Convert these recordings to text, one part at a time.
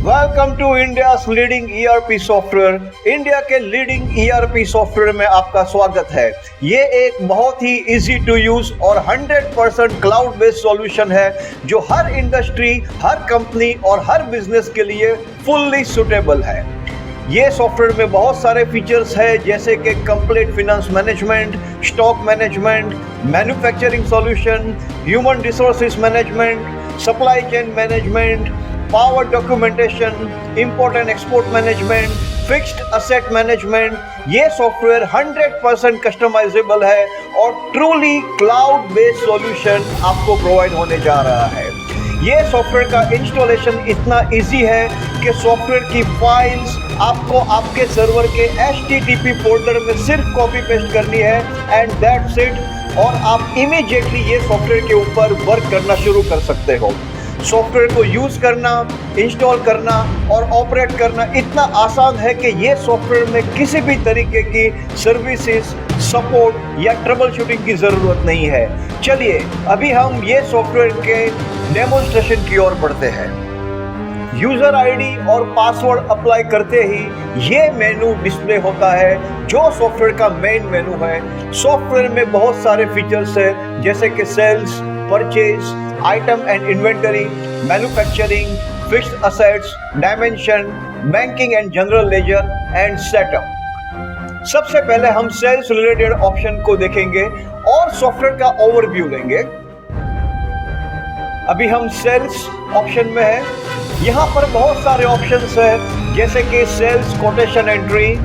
Welcome to India's leading ERP software. India के leading ERP software में आपका स्वागत है। ये एक बहुत ही इजी टू यूज और 100% क्लाउड बेस्ड सॉल्यूशन है जो हर इंडस्ट्री, हर कंपनी और हर बिजनेस के लिए फुल्ली सुटेबल है। ये सॉफ्टवेयर में बहुत सारे फीचर्स है जैसे कि complete finance management, stock management, manufacturing solution, human resources management, supply chain management, power documentation, import and export management, fixed asset management. ये सॉफ्टवेयर 100% कस्टमाइजेबल है और ट्रूली क्लाउड बेस्ड सॉल्यूशन आपको प्रोवाइड होने जा रहा है। ये सॉफ्टवेयर का इंस्टॉलेशन इतना इजी है कि सॉफ्टवेयर की फाइल्स आपको आपके सर्वर के HTTP फोल्डर में सिर्फ कॉपी पेस्ट करनी है एंड दैट्स इट, और आप इमीडिएटली ये सॉफ्टवेयर के ऊपर वर्क करना शुरू कर सकते हो। सॉफ्टवेयर को यूज करना, इंस्टॉल करना और ऑपरेट करना इतना आसान है कि ये सॉफ्टवेयर में किसी भी तरीके की सर्विसेज, सपोर्ट या ट्रबल शूटिंग की जरूरत नहीं है। चलिए अभी हम ये सॉफ्टवेयर के डेमोन्स्ट्रेशन की ओर बढ़ते हैं। यूजर आईडी और पासवर्ड अप्लाई करते ही ये मेनू डिस्प्ले होता है जो सॉफ्टवेयर का मेन मेनू है। सॉफ्टवेयर में बहुत सारे फीचर्स है जैसे कि sales, purchase, item and inventory, manufacturing, fixed assets, dimension, banking and general ledger and setup. सबसे पहले हम सेल्स रिलेटेड ऑप्शन को देखेंगे और सॉफ्टवेयर का ओवरव्यू लेंगे। अभी हम सेल्स ऑप्शन में है। यहाँ पर बहुत सारे ऑप्शंस है जैसे कि sales quotation entry,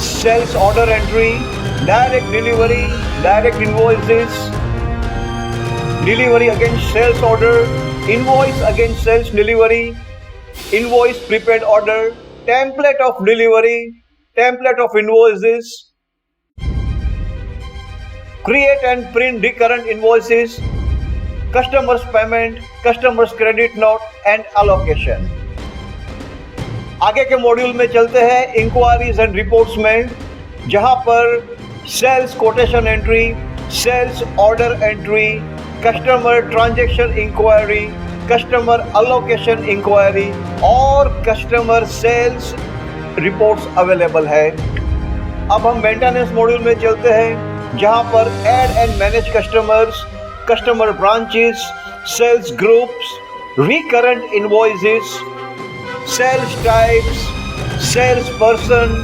sales order entry, direct delivery, direct invoices, delivery against sales order, invoice against sales delivery, invoice prepaid order, template of delivery, template of invoices, create and print recurrent invoices, customers payment, customers credit note and allocation। आगे के module में चलते हैं inquiries and reports में, जहां पर sales quotation entry, sales order entry, customer transaction inquiry, customer allocation inquiry और customer sales reports available है। अब हम मेंटेनेंस मॉड्यूल में चलते हैं जहां पर add and manage customers, customer branches, sales groups, recurrent invoices, sales types, sales person,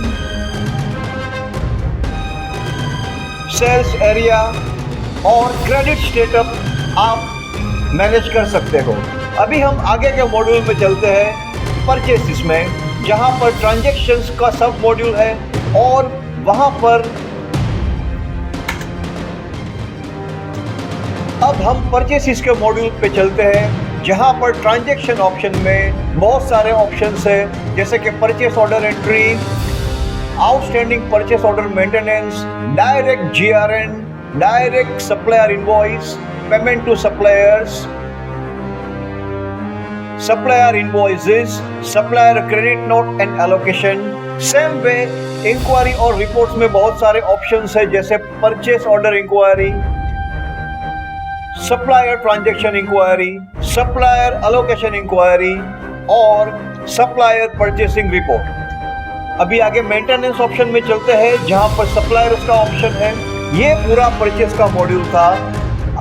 sales area और क्रेडिट स्टेटस आप मैनेज कर सकते हो। अभी हम आगे के मॉड्यूल में चलते हैं परचेसिस में, जहां पर ट्रांजैक्शंस का सब मॉड्यूल है और वहां पर अब हम परचेसिस के मॉड्यूल पे चलते हैं जहां पर ट्रांजैक्शन ऑप्शन में बहुत सारे ऑप्शंस है जैसे कि purchase order entry, outstanding purchase order maintenance, direct GRN, direct supplier invoice, payment to suppliers, supplier invoices, supplier credit note and allocation. Same way inquiry और रिपोर्ट्स में बहुत सारे ऑप्शंस है जैसे purchase order inquiry, supplier transaction inquiry, supplier allocation inquiry और supplier purchasing report. अभी आगे maintenance option में चलते हैं जहां पर सप्लायर्स का ऑप्शन है। ये पूरा परचेस का मॉड्यूल था।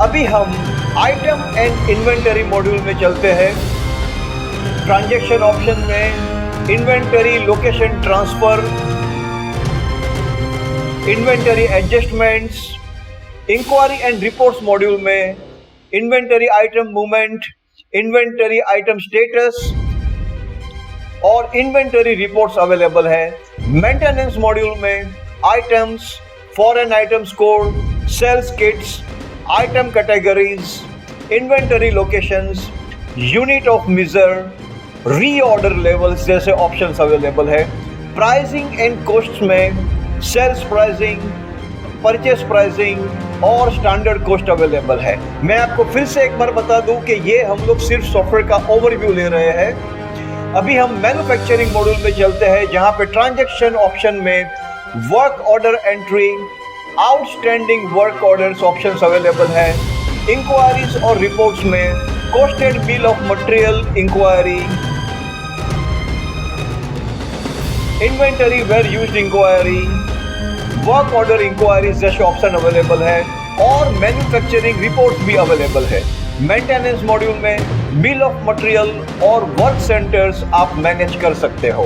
अभी हम आइटम एंड इन्वेंटरी मॉड्यूल में चलते हैं। ट्रांजैक्शन ऑप्शन में inventory location transfer, inventory adjustments, inquiry and reports module में inventory item movement, inventory item status और इन्वेंटरी रिपोर्ट्स अवेलेबल है। मेंटेनेंस मॉड्यूल में items, foreign items code, sales kits, item categories, inventory locations, unit of measure, reorder levels जैसे options available है। Pricing and costs में sales pricing, purchase pricing और standard cost available है। मैं आपको फिर से एक बार बता दूं कि ये हम लोग सिर्फ सॉफ्टवेयर का ओवरव्यू ले रहे हैं। अभी हम मैन्युफैक्चरिंग मॉड्यूल में चलते हैं जहां पे ट्रांजैक्शन ऑप्शन में work order entry, outstanding work orders options available है। इंक्वायरीज और रिपोर्ट्स में costed bill of material inquiry, inventory where used inquiry, work order inquiries जैसे ऑप्शन अवेलेबल है और मैन्युफैक्चरिंग रिपोर्ट्स भी अवेलेबल है। मेंटेनेंस मॉड्यूल में बिल ऑफ मटेरियल और वर्क सेंटर्स आप मैनेज कर सकते हो।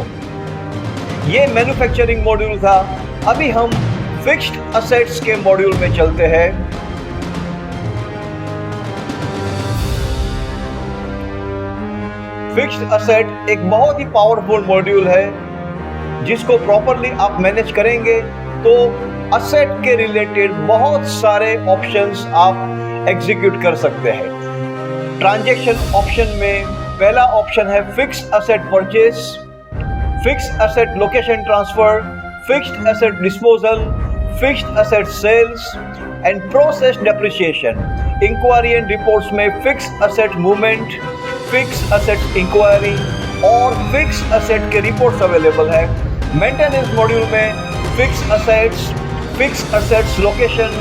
ये मैन्युफैक्चरिंग मॉड्यूल था। अभी हम फिक्स्ड असेट्स के मॉड्यूल में चलते हैं। फिक्स्ड असेट एक बहुत ही पावरफुल मॉड्यूल है जिसको प्रॉपरली आप मैनेज करेंगे तो असेट के रिलेटेड बहुत सारे ऑप्शंस आप एग्जीक्यूट कर सकते हैं। ट्रांजैक्शन ऑप्शन में पहला ऑप्शन है fixed asset purchase, fixed asset location transfer, fixed asset disposal, fixed asset sales and process depreciation. Inquiry and reports में fixed asset movement, fixed asset inquiry और फिक्स्ड असेट के reports available है। Maintenance module में fixed assets location,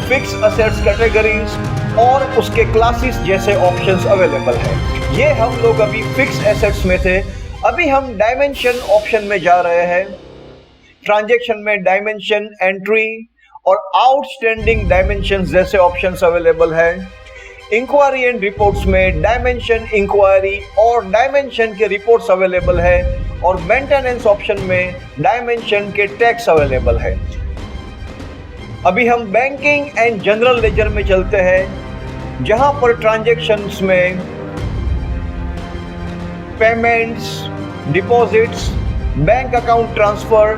fixed assets categories और उसके classes जैसे options available है। ये हम लोग अभी फिक्स्ड एसेट्स में थे। अभी हम डायमेंशन ऑप्शन में जा रहे हैं। ट्रांजैक्शन में डायमेंशन एंट्री और आउटस्टैंडिंग डायमेंशन जैसे ऑप्शंस अवेलेबल है। इंक्वायरी एंड रिपोर्ट्स में डायमेंशन इंक्वायरी और डायमेंशन के रिपोर्ट्स अवेलेबल है और मेंटेनेंस ऑप्शन में डायमेंशन के टैक्स अवेलेबल है। अभी हम बैंकिंग एंड जनरल लेजर में चलते हैं जहां पर ट्रांजैक्शंस में payments, deposits, bank account transfer,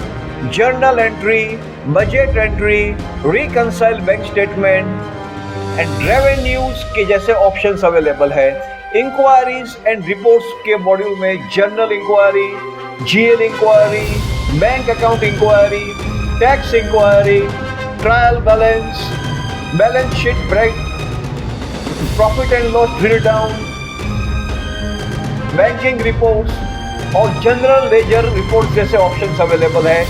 journal entry, budget entry, reconcile bank statement and revenues के जैसे ऑप्शंस अवेलेबल है। इंक्वायरीज एंड रिपोर्ट्स के मॉड्यूल में journal inquiry, GL inquiry, bank account inquiry, tax inquiry, trial balance, balance sheet break, profit and loss drill down, banking reports और general ledger reports जैसे options available है।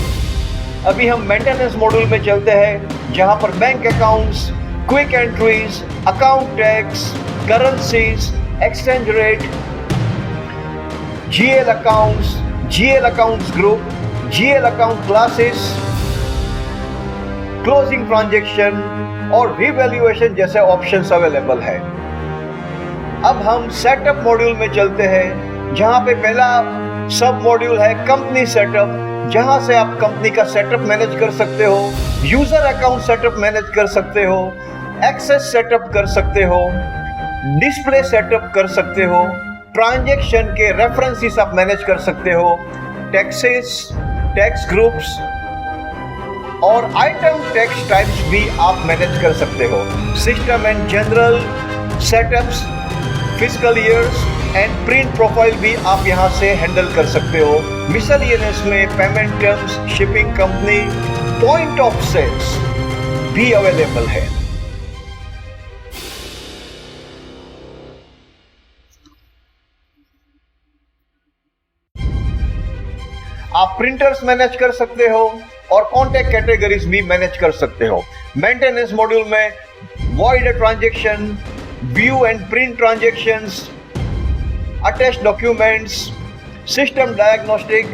अभी हम maintenance module में चलते हैं जहां पर bank accounts, quick entries, account tax, currencies, exchange rate, GL accounts group, GL account classes, closing transaction और रिवैल्यूएशन जैसे ऑप्शंस अवेलेबल है। अब हम सेटअप मॉड्यूल में चलते हैं जहां पे पहला सब मॉड्यूल है कंपनी सेटअप, जहां से आप कंपनी का सेटअप मैनेज कर सकते हो, यूजर अकाउंट सेटअप मैनेज कर सकते हो, एक्सेस सेटअप कर सकते हो, डिस्प्ले सेटअप कर सकते हो, ट्रांजैक्शन के रेफरेंसेस आप मैनेज कर सकते हो, टैक्सेस, टैक्स ग्रुप्स और आइटम टैक्स टाइप्स भी आप मैनेज कर सकते हो। System and general setups, fiscal years and print profile भी आप यहां से हैंडल कर सकते हो। मिसलेनियस में payment terms, shipping company, point of sales भी अवेलेबल है। आप प्रिंटर्स मैनेज कर सकते हो और कॉन्टैक्ट कैटेगरीज भी मैनेज कर सकते हो। मेंटेनेंस मॉड्यूल में void transaction, view and print transactions, attached documents, system diagnostic,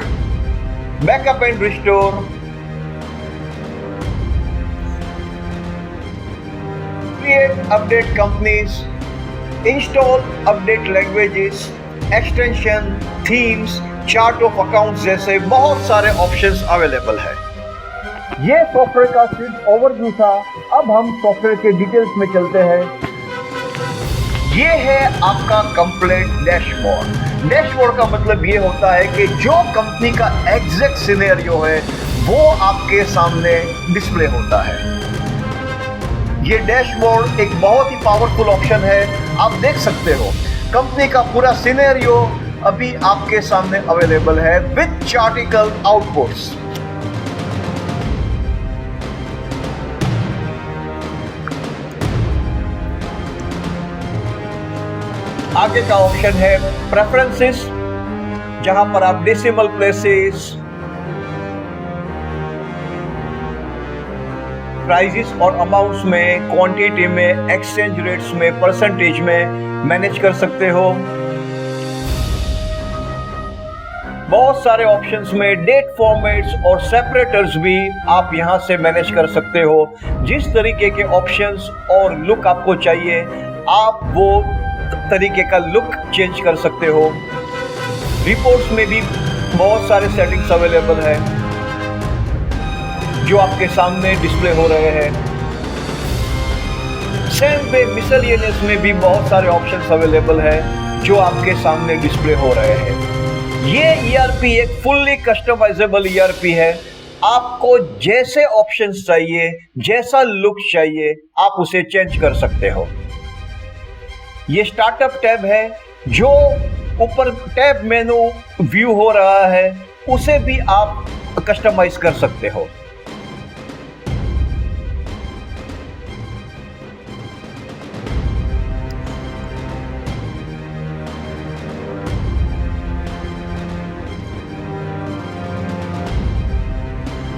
backup and restore, create update companies, install update languages, extension, themes, chart of accounts जैसे बहुत सारे ऑप्शंस अवेलेबल है। ये सॉफ्टवेयर का सिर्फ ओवरव्यू था। अब हम सॉफ्टवेयर के डिटेल्स में चलते हैं। ये है आपका कंप्लीट डैशबोर्ड। डैशबोर्ड का मतलब ये होता है कि जो कंपनी का एग्जैक्ट सिनेरियो है वो आपके सामने डिस्प्ले होता है। ये डैशबोर्ड एक बहुत ही पावरफुल ऑप्शन है। आप देख सकते हो कंपनी का पूरा सिनेरियो अभी आपके सामने अवेलेबल है विद चार्टिकल आउटपुट्स। आगे का ऑप्शन है प्रेफरेंसेस, जहां पर आप डेसिमल प्लेसेस, प्राइजेस और अमाउंट्स में, क्वांटिटी में, एक्सचेंज रेट्स में, परसेंटेज में मैनेज कर सकते हो। बहुत सारे ऑप्शंस में डेट फॉर्मेट्स और सेपरेटर्स भी आप यहां से मैनेज कर सकते हो। जिस तरीके के ऑप्शंस और लुक आपको चाहिए, आप वो तरीके का लुक चेंज कर सकते हो। रिपोर्ट्स में भी बहुत सारे सेटिंग्स अवेलेबल है जो आपके सामने डिस्प्ले हो रहे हैं। सेंड पे मिसलिनियस में भी बहुत सारे ऑप्शंस अवेलेबल है जो आपके सामने डिस्प्ले हो रहे हैं। ये ईआरपी एक फुल्ली कस्टमाइजेबल ईआरपी है। आपको जैसे ऑप्शंस चाहिए, जैसा लुक चाहिए, आप उसे चेंज कर सकते हो। ये स्टार्टअप टैब है, जो ऊपर टैब मेनू व्यू हो रहा है उसे भी आप कस्टमाइज कर सकते हो।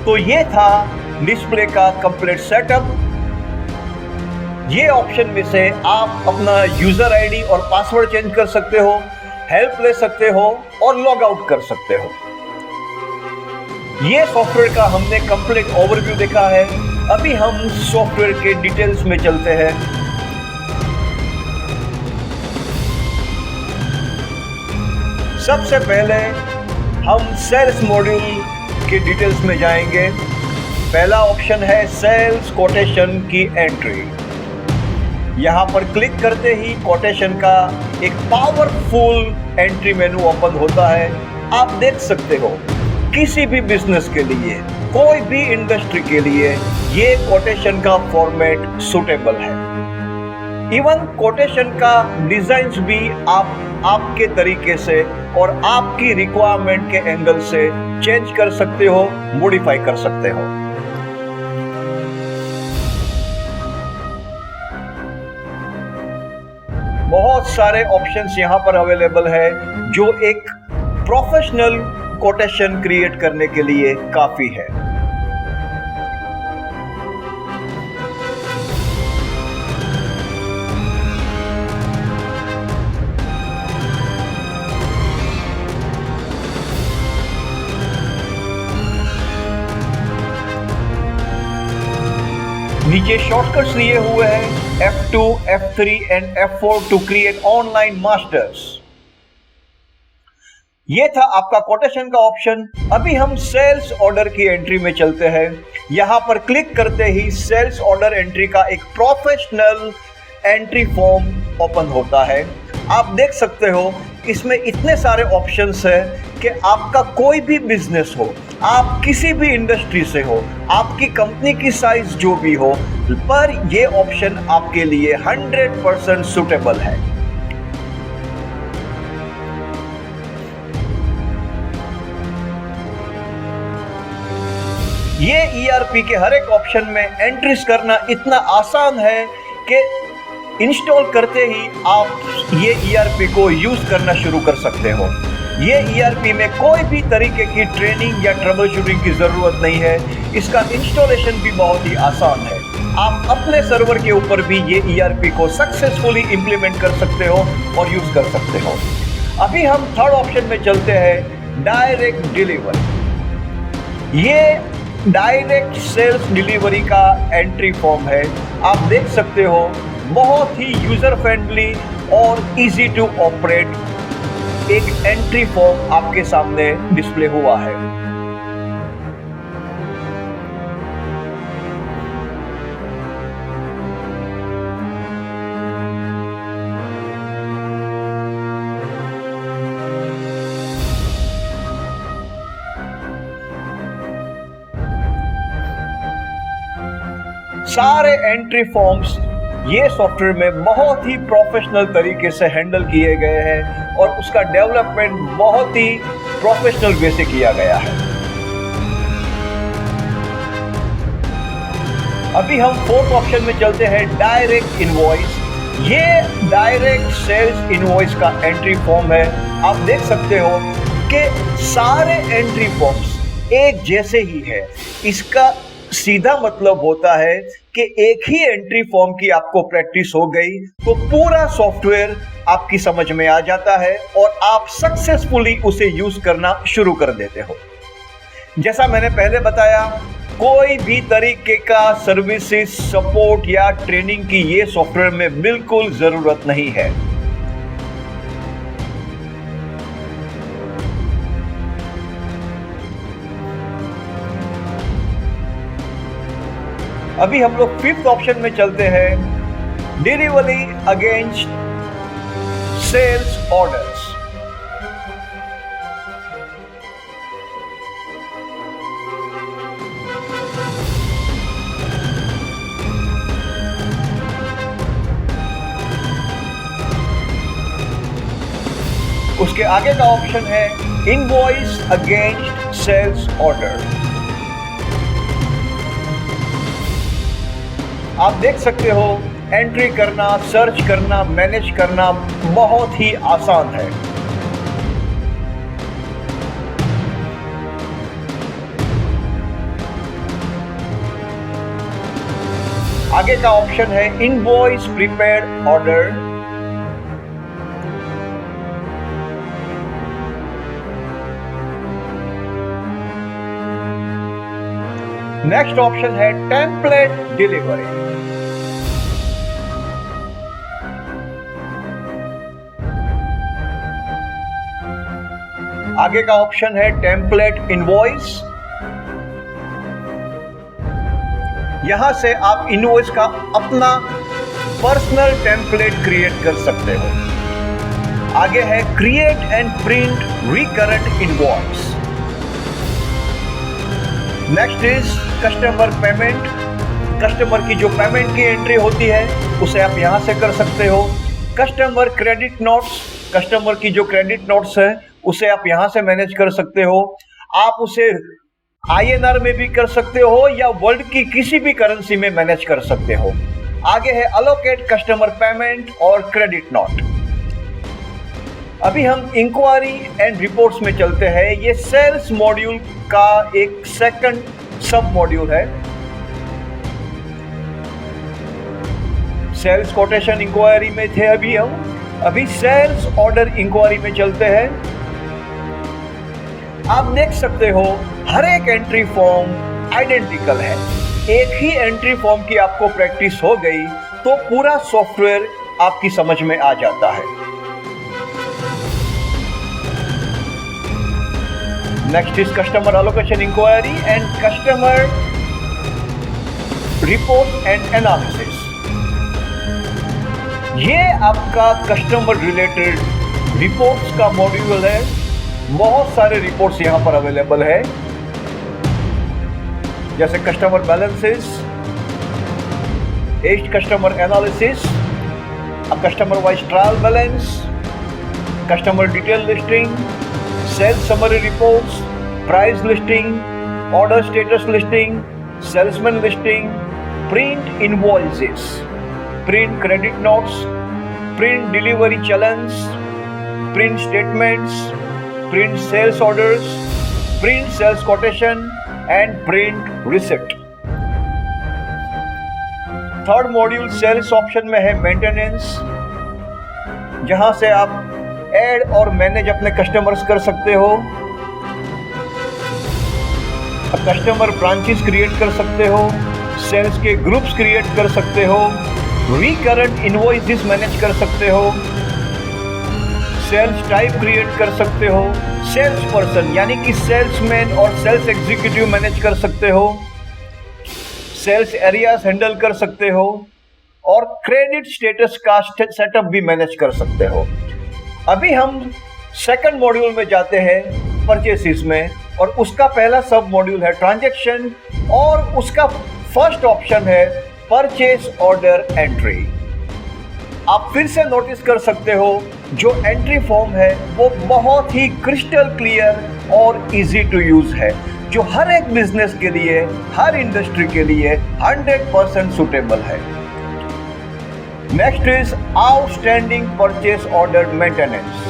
तो ये था डिस्प्ले का कंप्लीट सेटअप। ये ऑप्शन में से आप अपना यूजर आईडी और पासवर्ड चेंज कर सकते हो, हेल्प ले सकते हो और लॉग आउट कर सकते हो। ये सॉफ्टवेयर का हमने कंप्लीट ओवरव्यू देखा है। अभी हम सॉफ्टवेयर के डिटेल्स में चलते हैं। सबसे पहले हम सेल्स मॉड्यूल के डिटेल्स में जाएंगे। पहला ऑप्शन है सेल्स कोटेशन की एंट्री। यहां पर क्लिक करते ही कोटेशन का एक पावरफुल एंट्री मेनू ओपन होता है। आप देख सकते हो किसी भी बिजनेस के लिए, कोई भी इंडस्ट्री के लिए ये कोटेशन का फॉर्मेट सुटेबल है। इवन कोटेशन का डिजाइन्स भी आप आपके तरीके से और आपकी रिक्वायरमेंट के एंगल से चेंज कर सकते हो, मॉडिफाई कर सकते हो। बहुत सारे ऑप्शंस यहां पर अवेलेबल है जो एक प्रोफेशनल कोटेशन क्रिएट करने के लिए काफी है। नीचे शॉर्टकट्स दिए हुए हैं F2, F3 and F4 to create online masters. ये था आपका कोटेशन का ऑप्शन। अभी हम सेल्स ऑर्डर की एंट्री में चलते हैं। यहां पर क्लिक करते ही सेल्स ऑर्डर एंट्री का एक प्रोफेशनल एंट्री फॉर्म ओपन होता है। आप देख सकते हो इसमें इतने सारे ऑप्शंस हैं कि आपका कोई भी बिजनेस हो, आप किसी भी इंडस्ट्री से हो, आपकी कंपनी की साइज जो भी हो, पर ये ऑप्शन आपके लिए 100% सुटेबल है। ये ईआरपी के हर एक ऑप्शन में एंट्रीज करना इतना आसान है कि इंस्टॉल करते ही आप ये ईआरपी को यूज करना शुरू कर सकते हो। ये ईआरपी में कोई भी तरीके की ट्रेनिंग या ट्रबल शूटिंग की जरूरत नहीं है। इसका इंस्टॉलेशन भी बहुत ही आसान है। आप अपने सर्वर के ऊपर भी ये ईआरपी को सक्सेसफुली इंप्लीमेंट कर सकते हो और यूज कर सकते हो। अभी हम थर्ड ऑप्शन में चलते हैं, डायरेक्ट डिलीवरी। ये डायरेक्ट सेल्स डिलीवरी का एंट्री फॉर्म है। आप देख सकते हो बहुत ही यूजर फ्रेंडली और इजी टू ऑपरेट एक एंट्री फॉर्म आपके सामने डिस्प्ले हुआ है। सारे एंट्री फॉर्म्स ये सॉफ्टवेयर में बहुत ही प्रोफेशनल तरीके से हैंडल किए गए हैं और उसका डेवलपमेंट बहुत ही प्रोफेशनल वे से किया गया है। अभी हम फोर्थ ऑप्शन में चलते हैं, डायरेक्ट इनवॉइस। ये डायरेक्ट सेल्स इनवॉइस का एंट्री फॉर्म है। आप देख सकते हो कि सारे एंट्री फॉर्म्स एक जैसे ही है। इसका सीधा मतलब होता है कि एक ही एंट्री फॉर्म की आपको प्रैक्टिस हो गई तो पूरा सॉफ्टवेयर आपकी समझ में आ जाता है और आप सक्सेसफुली उसे यूज करना शुरू कर देते हो। जैसा मैंने पहले बताया, कोई भी तरीके का सर्विसेज, सपोर्ट या ट्रेनिंग की ये सॉफ्टवेयर में बिल्कुल जरूरत नहीं है। अभी हम लोग फिफ्थ ऑप्शन में चलते हैं, डिलीवरी अगेंस्ट सेल्स ऑर्डर्स। उसके आगे का ऑप्शन है इनवॉइस अगेंस्ट सेल्स ऑर्डर। आप देख सकते हो, एंट्री करना, सर्च करना, मैनेज करना बहुत ही आसान है। आगे का ऑप्शन है invoice prepaid order. Next option है टेम्पलेट डिलीवरी। आगे का ऑप्शन है टेम्पलेट इनवॉइस। यहां से आप इनवॉइस का अपना पर्सनल टेम्पलेट क्रिएट कर सकते हो। आगे है create and print recurrent invoice. Next is customer payment. Customer की जो पेमेंट की एंट्री होती है उसे आप यहां से कर सकते हो। कस्टमर क्रेडिट नोट्स, कस्टमर की जो क्रेडिट नोट्स है उसे आप यहां से मैनेज कर सकते हो। आप उसे INR में भी कर सकते हो या वर्ल्ड की किसी भी करेंसी में मैनेज कर सकते हो। आगे है अलोकेट कस्टमर पेमेंट और क्रेडिट नोट। अभी हम इंक्वायरी एंड रिपोर्ट्स में चलते हैं। ये सेल्स मॉड्यूल का एक सेकंड सब मॉड्यूल है। सेल्स कोटेशन इंक्वायरी में थे अभी हम, अभी सेल्स ऑर्डर इंक्वायरी में चलते हैं। आप देख सकते हो हर एक एंट्री फॉर्म आइडेंटिकल है। एक ही एंट्री फॉर्म की आपको प्रैक्टिस हो गई तो पूरा सॉफ्टवेयर आपकी समझ में आ जाता है। Next is customer allocation inquiry and customer report and analysis. ये आपका कस्टमर रिलेटेड रिपोर्ट्स का मॉड्यूल है। बहुत सारे रिपोर्ट्स यहां पर अवेलेबल है, जैसे customer balances, aged customer analysis, customer wise trial balance, customer detail listing, sales summary reports, price listing, order status listing, salesman listing, print invoices, print credit notes, print delivery challenge, print statements, print sales orders, print sales quotation and print receipt. Third module cells option में है maintenance, जहां से आप add और manage अपने customers कर सकते हो, कस्टमर ब्रांचेस क्रिएट कर सकते हो, सेल्स के ग्रुप्स क्रिएट कर सकते हो, रिकरेंट इनवॉइसेस मैनेज कर सकते हो, सेल्स टाइप क्रिएट कर सकते हो, सेल्स पर्सन यानी कि सेल्समैन और सेल्स एग्जीक्यूटिव मैनेज कर सकते हो, सेल्स एरियाज हैंडल कर सकते हो और क्रेडिट स्टेटस का सेटअप भी मैनेज कर सकते हो। अभी हम सेकंड मॉड्यूल में जाते हैं परचेसेस में, और उसका पहला सब मॉड्यूल है ट्रांजैक्शन और उसका फर्स्ट ऑप्शन है परचेस ऑर्डर एंट्री। आप फिर से नोटिस कर सकते हो जो एंट्री फॉर्म है वो बहुत ही क्रिस्टल क्लियर और इजी टू यूज है, जो हर एक बिजनेस के लिए, हर इंडस्ट्री के लिए 100% सुटेबल है। Next is outstanding purchase order maintenance.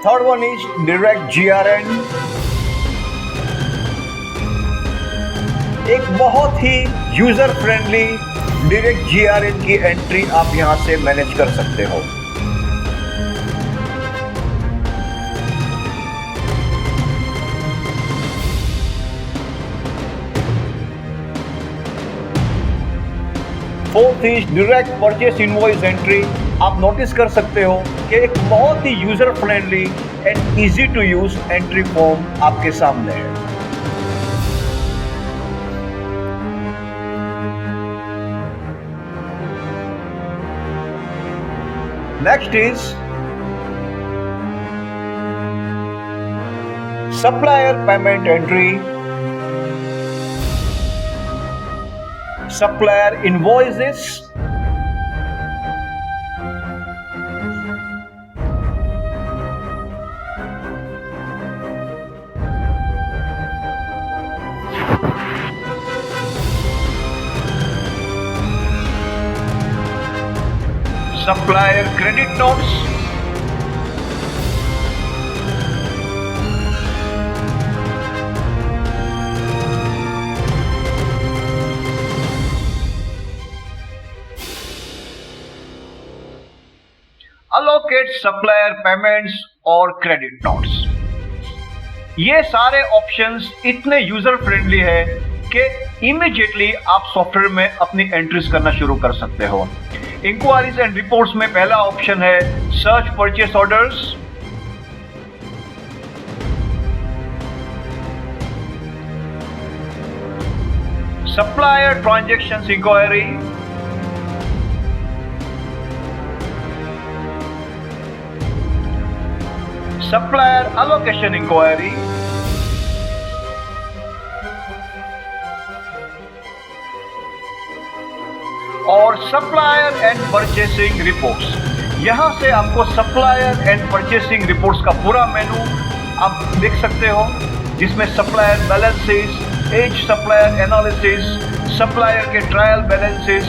Third one is direct GRN। एक बहुत ही यूजर फ्रेंडली डायरेक्ट जीआरएन की एंट्री आप यहां से मैनेज कर सकते हो। Fourth is direct purchase invoice entry. आप नोटिस कर सकते हो कि एक बहुत ही user friendly and easy to use entry form आपके सामने है। Next is supplier payment entry, supplier invoices, supplier credit notes, allocate supplier payments और क्रेडिट नोट्स। ये सारे ऑप्शंस इतने यूजर फ्रेंडली है कि इमीडिएटली आप सॉफ्टवेयर में अपनी एंट्रीज करना शुरू कर सकते हो। इंक्वायरीज एंड रिपोर्ट्स में पहला ऑप्शन है search purchase orders, supplier transactions inquiry, supplier allocation inquiry, और सप्लायर एंड परचेसिंग रिपोर्ट्स। यहां से आपको सप्लायर एंड परचेसिंग रिपोर्ट्स का पूरा मेनू आप देख सकते हो, जिसमें supplier balances, age supplier analysis, supplier के ट्रायल बैलेंसेस,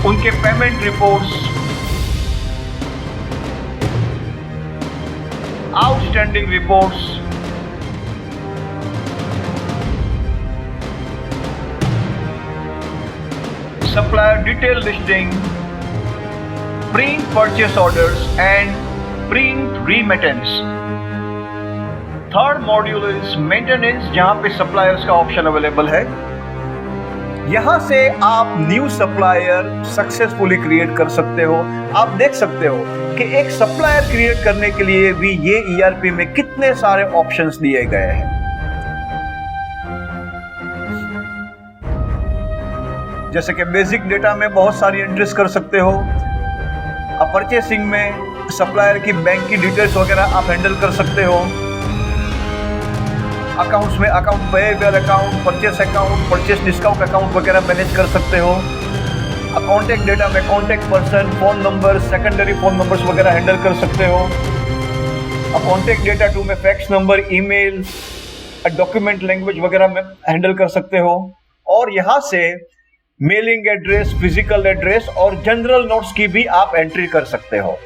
उनके payment reports, outstanding reports, supplier detail listing, print purchase orders and print remittance. Third module is maintenance, जहां पे सप्लायर्स का ऑप्शन अवेलेबल है। यहां से आप न्यू सप्लायर सक्सेसफुली क्रिएट कर सकते हो। आप देख सकते हो कि एक सप्लायर क्रिएट करने के लिए भी ये ईआरपी में कितने सारे ऑप्शंस दिए गए हैं। जैसे कि बेसिक डेटा में बहुत सारी एंट्रीज कर सकते हो। परचेसिंग में सप्लायर की बैंक की डिटेल्स वगैरह आप हैंडल कर सकते हो। अकाउंट्स में account payable account, purchase account, purchase discount account वगैरह मैनेज कर सकते हो। कॉन्टैक्ट डेटा में contact person, phone number, secondary phone numbers वगैरह हैंडल कर सकते हो। कॉन्टैक्ट डेटा टू में fax number, email, document language वगैरह में हैंडल कर सकते हो। और यहाँ से मेलिंग एड्रेस, फिजिकल एड्रेस और जनरल नोट्स की भी आप एंट्री कर सकते हो।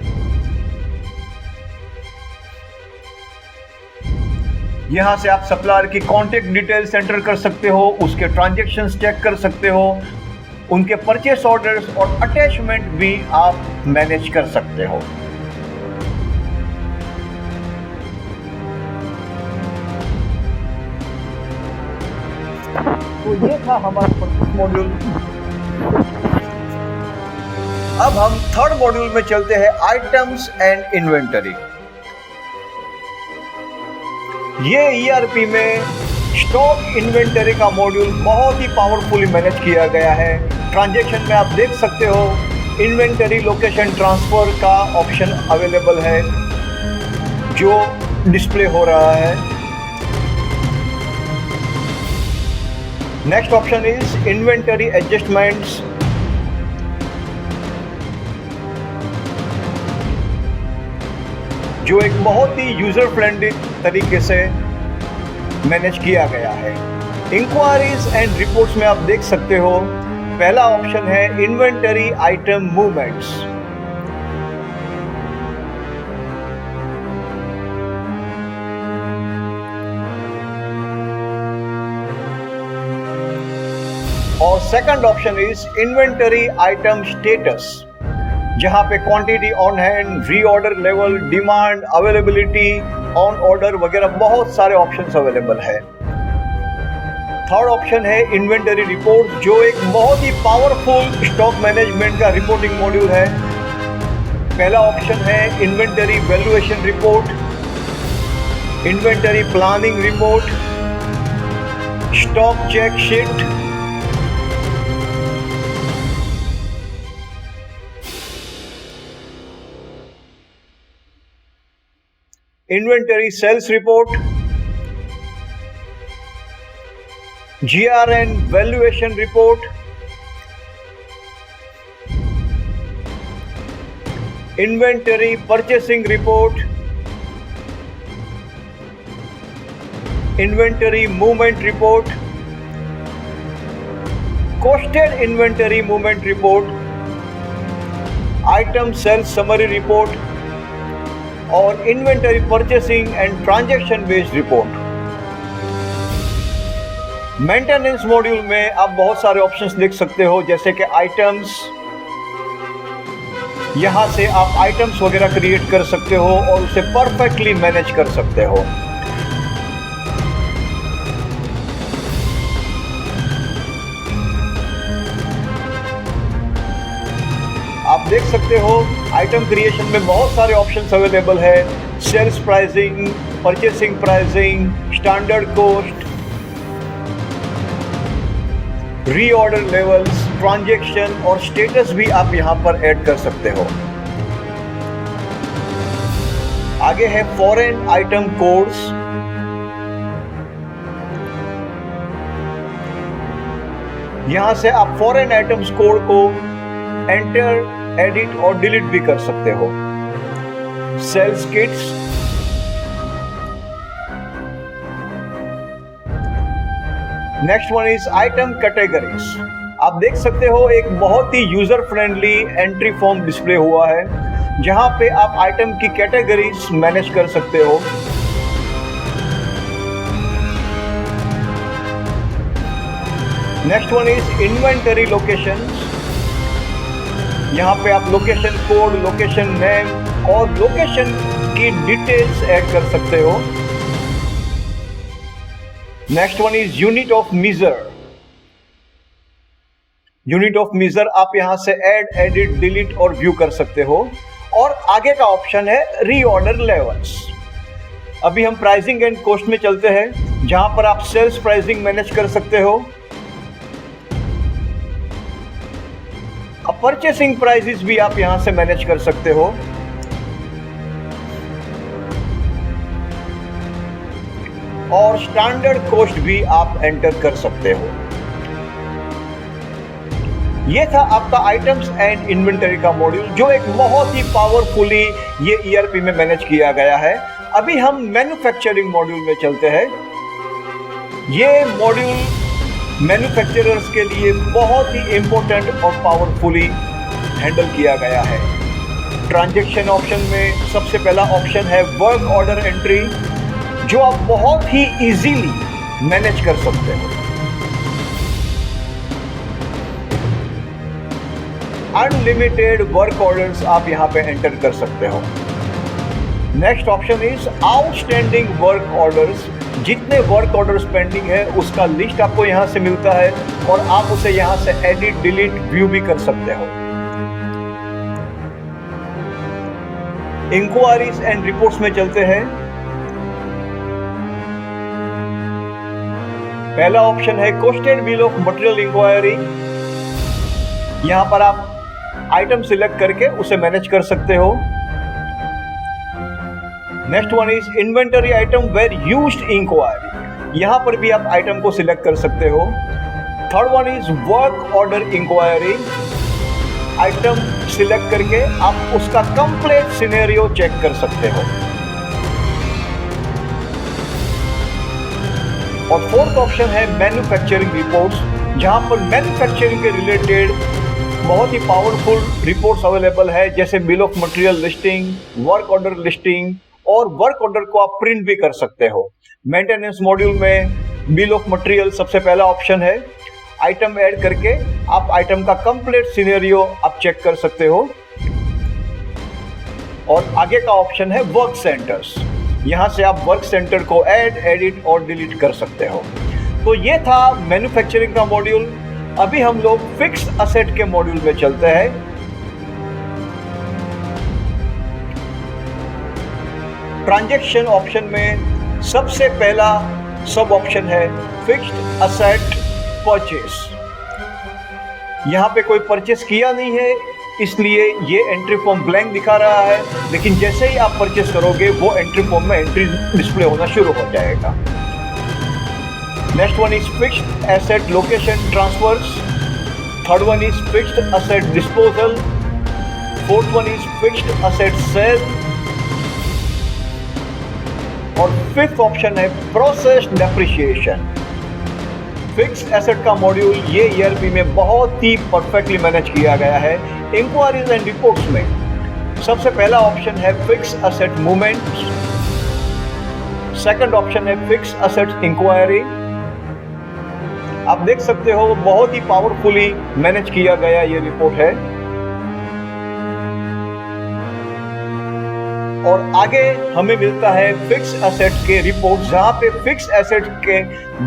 यहां से आप सप्लायर की कॉन्टैक्ट डिटेल्स एंटर कर सकते हो, उसके ट्रांजैक्शंस चेक कर सकते हो, उनके परचेस ऑर्डर्स और अटैचमेंट भी आप मैनेज कर सकते हो। तो ये था हमारा परचेस मॉड्यूल। अब हम थर्ड मॉड्यूल में चलते हैं, आइटम्स एंड इन्वेंटरी। ये ईआरपी में स्टॉक इन्वेंटरी का मॉड्यूल बहुत ही पावरफुली मैनेज किया गया है। ट्रांजैक्शन में आप देख सकते हो इन्वेंटरी लोकेशन ट्रांसफर का ऑप्शन अवेलेबल है जो डिस्प्ले हो रहा है। Next option is inventory adjustments. जो एक बहुत ही यूजर फ्रेंडली तरीके से मैनेज किया गया है। इंक्वायरीज एंड रिपोर्ट्स में आप देख सकते हो पहला ऑप्शन है inventory item movements. Second option is inventory item status, जहां पे quantity on hand, reorder level, demand, availability, on order वगैरह बहुत सारे ऑप्शंस अवेलेबल है। थर्ड ऑप्शन है इन्वेंटरी रिपोर्ट, जो एक बहुत ही पावरफुल स्टॉक मैनेजमेंट का रिपोर्टिंग मॉड्यूल है। पहला ऑप्शन है inventory valuation report, inventory planning report, stock check sheet, inventory sales report, GRN valuation report, inventory purchasing report, inventory movement report, costed inventory movement report, item sales summary report और inventory purchasing and transaction based report. Maintenance module में आप बहुत सारे options देख सकते हो, जैसे कि आइटम्स, यहां से आप आइटम्स वगैरह क्रिएट कर सकते हो और उसे परफेक्टली मैनेज कर सकते हो। आप देख सकते हो आइटम क्रिएशन में बहुत सारे ऑप्शंस अवेलेबल है, sales pricing, purchasing pricing, standard cost, reorder levels, transaction और स्टेटस भी आप यहां पर ऐड कर सकते हो। आगे है फॉरेन आइटम कोड्स, यहां से आप फॉरेन आइटम्स कोड को एंटर, एडिट और डिलीट भी कर सकते हो। Sales kits, next one is item categories. आप देख सकते हो एक बहुत ही user friendly entry form display हुआ है, जहां पे आप आइटम की कैटेगरीज मैनेज कर सकते हो। Next one is inventory locations, यहाँ पे आप लोकेशन कोड, लोकेशन नेम और लोकेशन की डिटेल्स ऐड कर सकते हो। Next one is unit of measure. Unit of measure आप यहां से ऐड, एडिट, डिलीट और व्यू कर सकते हो। और आगे का ऑप्शन है रीऑर्डर लेवल्स। अभी हम प्राइसिंग एंड कॉस्ट में चलते हैं, जहां पर आप सेल्स प्राइसिंग मैनेज कर सकते हो, परचेसिंग प्राइसेस भी आप यहां से मैनेज कर सकते हो, और स्टैंडर्ड कॉस्ट भी आप एंटर कर सकते हो। ये था आपका आइटम्स एंड इन्वेंटरी का मॉड्यूल, जो एक बहुत ही पावरफुली ये ERP में मैनेज किया गया है। अभी हम मैन्युफैक्चरिंग मॉड्यूल में चलते हैं। ये मॉड्यूल मैन्युफैक्चरर्स के लिए बहुत ही इंपॉर्टेंट और पावरफुली हैंडल किया गया है। ट्रांजैक्शन ऑप्शन में सबसे पहला ऑप्शन है वर्क ऑर्डर एंट्री, जो आप बहुत ही इजीली मैनेज कर सकते हो। अनलिमिटेड वर्क ऑर्डर्स आप यहां पे एंटर कर सकते हो। Next option is outstanding work orders. जितने वर्क ऑर्डर्स पेंडिंग है उसका लिस्ट आपको यहां से मिलता है और आप उसे यहां से एडिट, डिलीट, व्यू भी कर सकते हो। इंक्वायरीज एंड रिपोर्ट्स में चलते हैं। पहला ऑप्शन है costed bill of material inquiry. यहां पर आप आइटम सिलेक्ट करके उसे मैनेज कर सकते हो। Next one is inventory item where used inquiry. यहां पर भी आप आइटम को सिलेक्ट कर सकते हो। Third one is work order inquiry. Item select करके आप उसका कंप्लीट सिनेरियो चेक कर सकते हो। और फोर्थ ऑप्शन है मैन्युफैक्चरिंग रिपोर्ट्स, जहां पर मैन्युफैक्चरिंग के रिलेटेड बहुत ही पावरफुल रिपोर्ट्स अवेलेबल है, जैसे bill of material listing, work order listing, और वर्क ऑर्डर को आप प्रिंट भी कर सकते हो। मेंटेनेंस मॉड्यूल में बिल ऑफ मटेरियल सबसे पहला ऑप्शन है। आइटम ऐड करके आप आइटम का कंप्लीट सिनेरियो आप चेक कर सकते हो। और आगे का ऑप्शन है वर्क सेंटर्स। यहां से आप वर्क सेंटर को ऐड, एडिट और डिलीट कर सकते हो। तो ये था मैन्युफैक्चरिंग का मॉड्यूल। अभी हम लोग फिक्स असेट के मॉड्यूल में चलते हैं। ट्रांजैक्शन ऑप्शन में सबसे पहला सब ऑप्शन है फिक्स्ड असेट परचेस। यहां पे कोई परचेस किया नहीं है, इसलिए ये एंट्री फॉर्म ब्लैंक दिखा रहा है, लेकिन जैसे ही आप परचेस करोगे वो एंट्री फॉर्म में एंट्री डिस्प्ले होना शुरू हो जाएगा। Next one is fixed asset location transfers. Third one is fixed asset disposal. Fourth one is fixed asset sale. और फिफ्थ ऑप्शन है प्रोसेस डेप्रिसिएशन। फिक्स्ड एसेट का मॉड्यूल ये ईआरपी में बहुत ही परफेक्टली मैनेज किया गया है। इंक्वायरीज एंड रिपोर्ट्स में सबसे पहला ऑप्शन है fix asset movement. Second option है फिक्स असेट इंक्वायरी। आप देख सकते हो बहुत ही पावरफुली मैनेज किया गया ये रिपोर्ट है। और आगे हमें मिलता है फिक्स एसेट के रिपोर्ट, जहां पे फिक्स एसेट के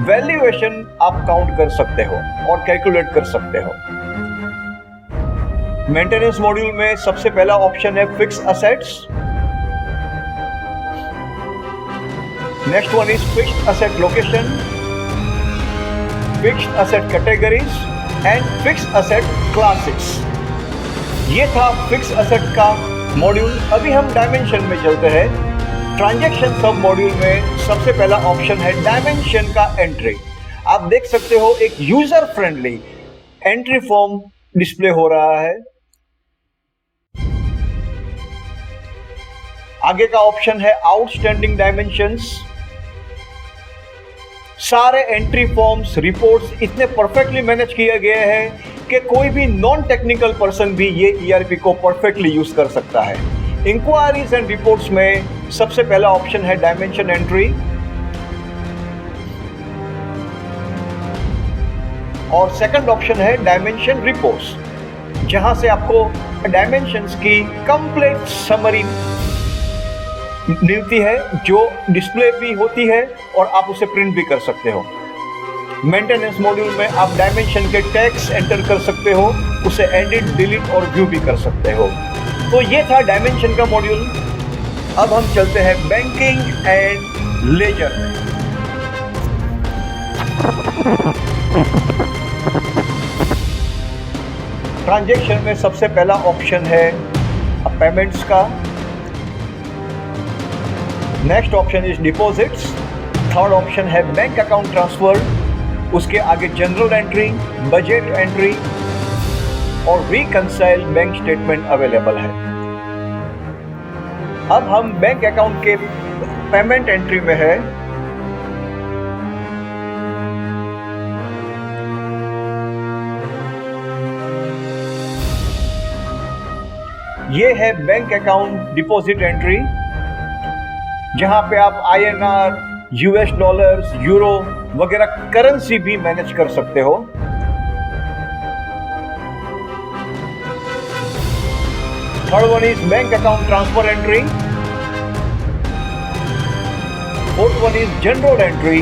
वैल्यूएशन आप काउंट कर सकते हो और कैलकुलेट कर सकते हो। मेंटेनेंस मॉड्यूल में सबसे पहला ऑप्शन है fix assets. Next one is fixed asset location, fixed asset categories and fixed asset classes. ये था फिक्स एसेट का मॉड्यूल। अभी हम डायमेंशन में चलते हैं। ट्रांजैक्शन सब मॉड्यूल में सबसे पहला ऑप्शन है डायमेंशन का एंट्री। आप देख सकते हो एक user friendly entry form display हो रहा है। आगे का ऑप्शन है आउटस्टैंडिंग डायमेंशंस। सारे एंट्री फॉर्म्स, रिपोर्ट्स इतने परफेक्टली मैनेज किए गए हैं कि कोई भी नॉन टेक्निकल पर्सन भी ये ईआरपी को परफेक्टली यूज कर सकता है। इंक्वायरीज एंड रिपोर्ट्स में सबसे पहला ऑप्शन है डायमेंशन एंट्री। और सेकंड ऑप्शन है डायमेंशन रिपोर्ट्स, जहां से आपको डायमेंशंस की कंप्लीट समरी मिलती है, जो डिस्प्ले भी होती है और आप उसे प्रिंट भी कर सकते हो। मेंटेनेंस मॉड्यूल में आप डायमेंशन के टैग्स एंटर कर सकते हो, उसे एडिट, डिलीट और व्यू भी कर सकते हो। तो ये था डायमेंशन का मॉड्यूल। अब हम चलते हैं बैंकिंग एंड लेजर में। ट्रांजैक्शन में सबसे पहला ऑप्शन है पेमेंट्स का। Next option is deposits. Third option है बैंक अकाउंट ट्रांसफर। उसके आगे जनरल एंट्री, बजट एंट्री और रिकंसाइल बैंक स्टेटमेंट अवेलेबल है। अब हम बैंक अकाउंट के पेमेंट एंट्री में है। ये है बैंक अकाउंट डिपॉजिट एंट्री, जहां पे आप INR, US डॉलर्स, यूरो वगैरह करेंसी भी मैनेज कर सकते हो। Third one is bank account transfer entry. Fourth one is general entry.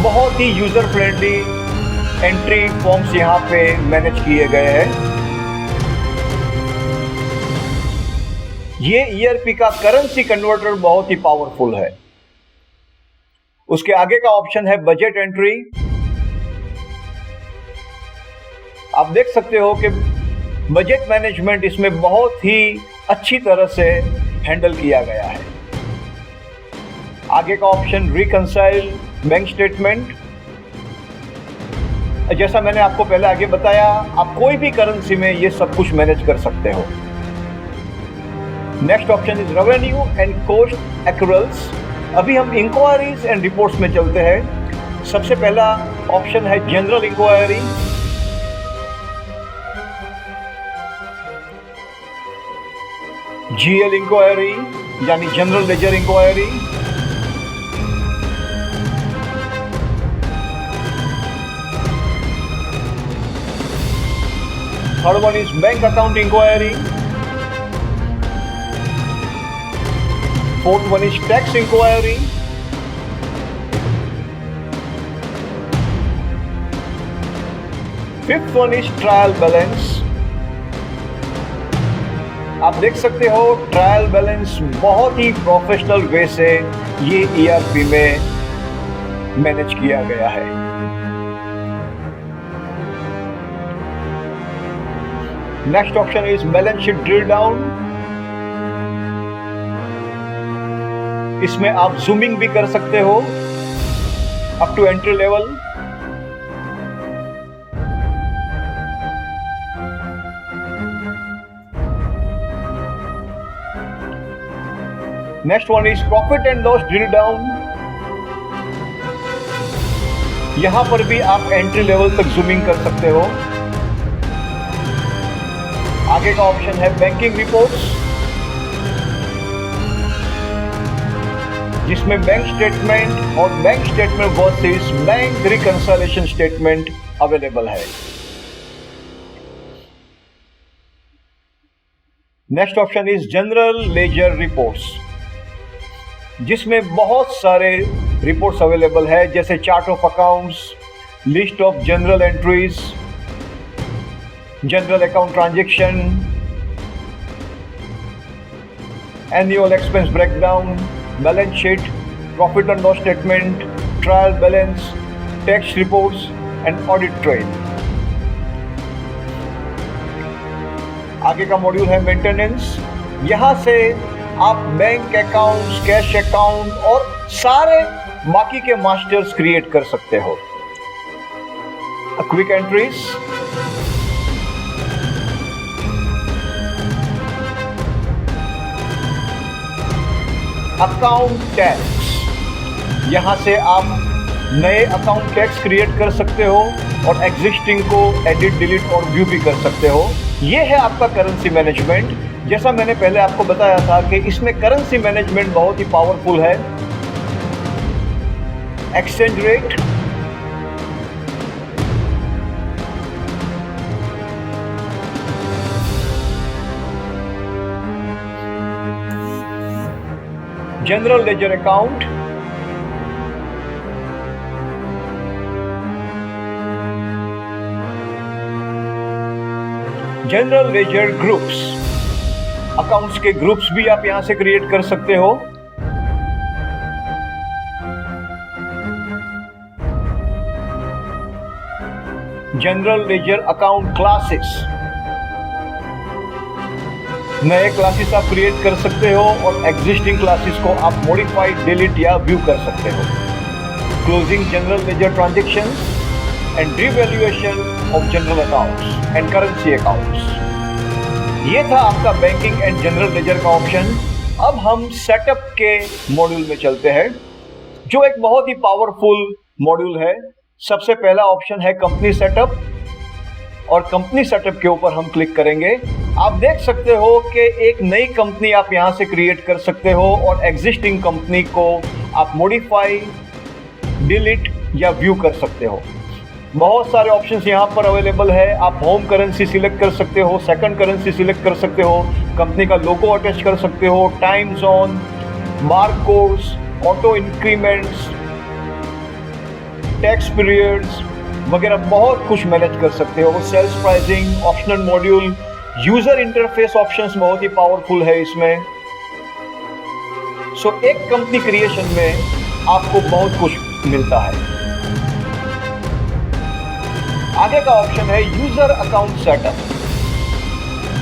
बहुत ही यूजर फ्रेंडली एंट्री फॉर्म्स यहां पे मैनेज किए गए हैं। ये ईआरपी का करेंसी कन्वर्टर बहुत ही पावरफुल है। उसके आगे का ऑप्शन है बजट एंट्री। आप देख सकते हो कि बजट मैनेजमेंट इसमें बहुत ही अच्छी तरह से हैंडल किया गया है। आगे का ऑप्शन रिकंसाइल बैंक स्टेटमेंट। जैसा मैंने आपको पहले आगे बताया, आप कोई भी करेंसी में ये सब कुछ मैनेज कर सकते हो। Next option is revenue and cost accruals. अभी हम इंक्वायरीज एंड रिपोर्ट्स में चलते हैं। सबसे पहला ऑप्शन है जनरल इंक्वायरी। GL इंक्वायरी यानी general ledger inquiry. Third one is bank account inquiry. Fourth one is tax inquiry. Fifth one is trial balance. आप देख सकते हो ट्रायल बैलेंस बहुत ही प्रोफेशनल वे से ये ERP में मैनेज किया गया है। Next option is balance sheet drill down. इसमें आप जूमिंग भी कर सकते हो up to entry level. Next one is profit and loss drill down. यहां पर भी आप एंट्री लेवल तक जूमिंग कर सकते हो। आगे का ऑप्शन है बैंकिंग रिपोर्ट्स, जिसमें बैंक स्टेटमेंट और bank statement versus bank reconciliation statement available है। Next option is general ledger reports, जिसमें बहुत सारे रिपोर्ट्स अवेलेबल है, जैसे chart of accounts, list of general entries, general account transaction, annual expense breakdown, balance sheet, profit and loss statement, trial balance, tax reports and audit trail. आगे का module है maintenance. यहां से आप बैंक अकाउंट्स, कैश अकाउंट और सारे बाकी के मास्टर्स क्रिएट कर सकते हो। क्विक एंट्रीज, अकाउंट टैक्स, यहां से आप नए अकाउंट टैक्स क्रिएट कर सकते हो और एग्जिस्टिंग को एडिट, डिलीट और व्यू भी कर सकते हो। यह है आपका करेंसी मैनेजमेंट। जैसा मैंने पहले आपको बताया था कि इसमें करेंसी मैनेजमेंट बहुत ही पावरफुल है। Exchange rate, general ledger account, general ledger groups, accounts के ग्रुप्स भी आप यहां से क्रिएट कर सकते हो। जनरल लेजर अकाउंट क्लासेस, नए क्लासेस आप क्रिएट कर सकते हो और एग्जिस्टिंग क्लासेस को आप मॉडिफाइड, डिलीट या व्यू कर सकते हो। Closing general ledger transactions and revaluation of general accounts and currency accounts. ये था आपका बैंकिंग एंड जनरल लेजर का ऑप्शन। अब हम सेटअप के मॉड्यूल में चलते हैं, जो एक बहुत ही पावरफुल मॉड्यूल है। सबसे पहला ऑप्शन है कंपनी सेटअप, और कंपनी सेटअप के ऊपर हम क्लिक करेंगे। आप देख सकते हो कि एक नई कंपनी आप यहां से क्रिएट कर सकते हो और एग्जिस्टिंग कंपनी को आप मॉडिफाई, डिलीट या व्यू कर सकते हो। बहुत सारे ऑप्शंस यहाँ पर अवेलेबल है। आप होम करेंसी सिलेक्ट कर सकते हो, सेकंड करेंसी सिलेक्ट कर सकते हो, कंपनी का लोगो अटैच कर सकते हो, time zone, barcodes, auto increments, tax periods वगैरह बहुत कुछ मैनेज कर सकते हो। Sales pricing, optional module, user interface options बहुत ही पावरफुल है इसमें। सो एक कंपनी क्रिएशन में आपको बहुत कुछ मिलता है। आगे का ऑप्शन है user account setup.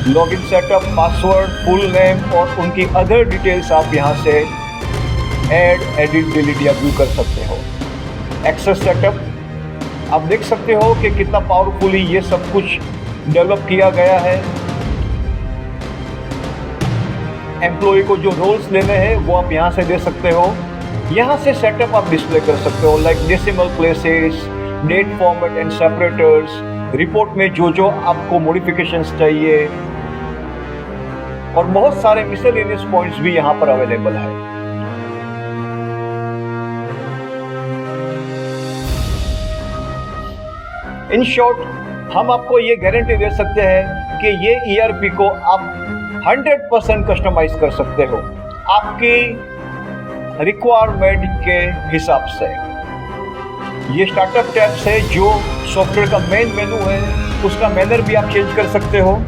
Login setup, password, full name और उनकी अदर डिटेल्स आप यहां से ऐड, एडिट, डिलीट या व्यू कर सकते हो। एक्सेस सेटअप, आप देख सकते हो कि कितना पावरफुली ये सब कुछ डेवलप किया गया है। एम्प्लॉय को जो रोल्स लेने हैं वो आप यहां से दे सकते हो। यहां से सेटअप आप डिस्प्ले कर सकते हो, like decimal places, date format and separators, report में जो जो आपको मॉडिफिकेशंस चाहिए, और बहुत सारे मिसलेनियस पॉइंट्स भी यहां पर अवेलेबल है। इन शॉर्ट, हम आपको ये गारंटी दे सकते हैं कि ये ERP को आप 100% कस्टमाइज कर सकते हो आपकी रिक्वायरमेंट के हिसाब से। ये स्टार्टअप टैब्स है, जो सॉफ्टवेयर का मेन मेनू है उसका मैनर भी आप चेंज कर सकते हो।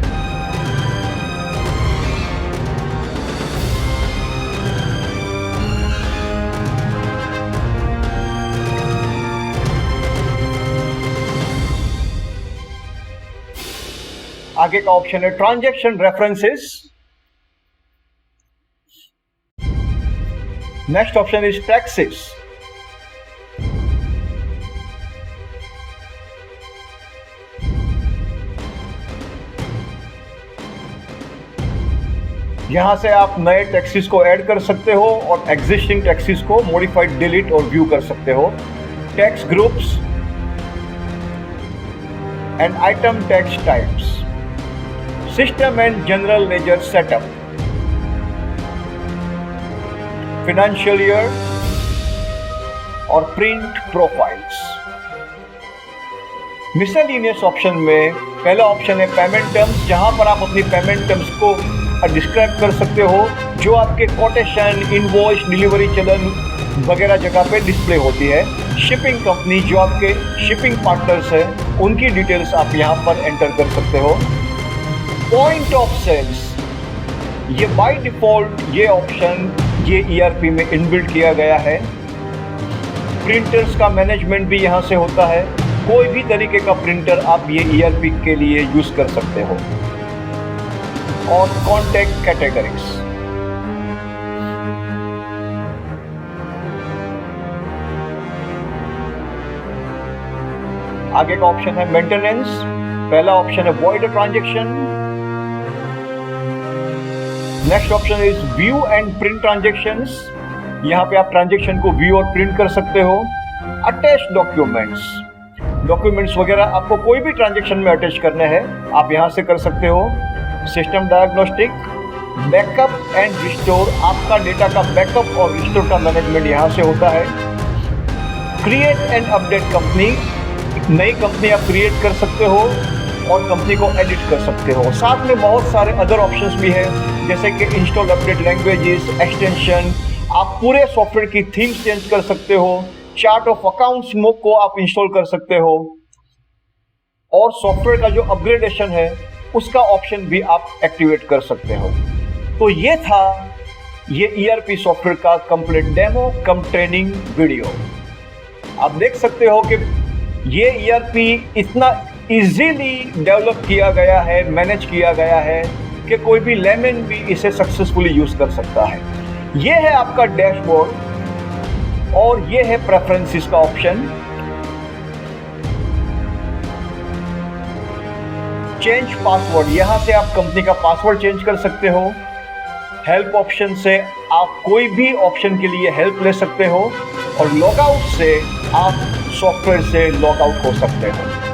आगे का ऑप्शन है transaction references. Next option is taxes. यहां से आप नए टैक्सेस को ऐड कर सकते हो और एग्जिस्टिंग टैक्सेस को मॉडिफाइड, डिलीट और व्यू कर सकते हो। Tax groups and item tax types, system and general laser setup, financial year और प्रिंट प्रोफाइल्स। मिसलेनियस ऑप्शन में पहला ऑप्शन है पेमेंट टर्म्स, जहां पर आप अपनी पेमेंट टर्म्स को डिस्क्राइब कर सकते हो, जो आपके कोटेशन, इनवॉइस, डिलीवरी चलन वगैरह जगह पे डिस्प्ले होती है। शिपिंग कंपनी, जो आपके शिपिंग पार्टनर्स हैं, उनकी डिटेल्स आप यहां पर एंटर कर सकते हो। पॉइंट ऑफ सेल्स, ये बाय डिफॉल्ट ये ऑप्शन ये ERP में इनबिल्ट किया गया है। प्रिंटर्स का मैनेजमेंट भी यहां से होता है। कोई भी तरीके का प्रिंटर आप ये ERP के लिए यूज कर सकते हो। और कॉन्टैक्ट कैटेगरीज, आगे का ऑप्शन है मेंटेनेंस। पहला ऑप्शन है void transaction. Next option is view and print transactions. यहां पे आप ट्रांजैक्शन को व्यू और प्रिंट कर सकते हो। अटैच डॉक्यूमेंट्स वगैरह आपको कोई भी ट्रांजैक्शन में अटैच करने हैं, आप यहां से कर सकते हो। System diagnostic, backup and restore, आपका डेटा का बैकअप और रिस्टोर का मैनेजमेंट यहां से होता है। क्रिएट एंड अपडेट कंपनी, नई कंपनी आप क्रिएट कर सकते हो और कंपनी को एडिट कर सकते हो। साथ में बहुत सारे अदर ऑप्शंस भी हैं, जैसे कि इंस्टॉल अपडेट लैंग्वेजेस, एक्सटेंशन, आप पूरे सॉफ्टवेयर की थीम चेंज कर सकते हो। चार्ट ऑफ अकाउंट्स को आप इंस्टॉल कर सकते हो और सॉफ्टवेयर का जो अपग्रेडेशन है उसका ऑप्शन भी आप एक्टिवेट कर सकते हो। तो ये था ये ERP सॉफ्टवेयर का कंप्लीट डेमो कम ट्रेनिंग वीडियो। आप देख सकते हो कि ये ERP इतना इजीली डेवलप किया गया है, मैनेज किया गया है कि कोई भी लेमन भी इसे सक्सेसफुली यूज कर सकता है। ये है आपका डैशबोर्ड और ये है प्रेफरेंसेस का ऑप्शन। चेंज पासवर्ड, यहां से आप कंपनी का पासवर्ड चेंज कर सकते हो। हेल्प ऑप्शन से आप कोई भी ऑप्शन के लिए हेल्प ले सकते हो और लॉग आउट से आप सॉफ्टवेयर से लॉग आउट हो सकते हो।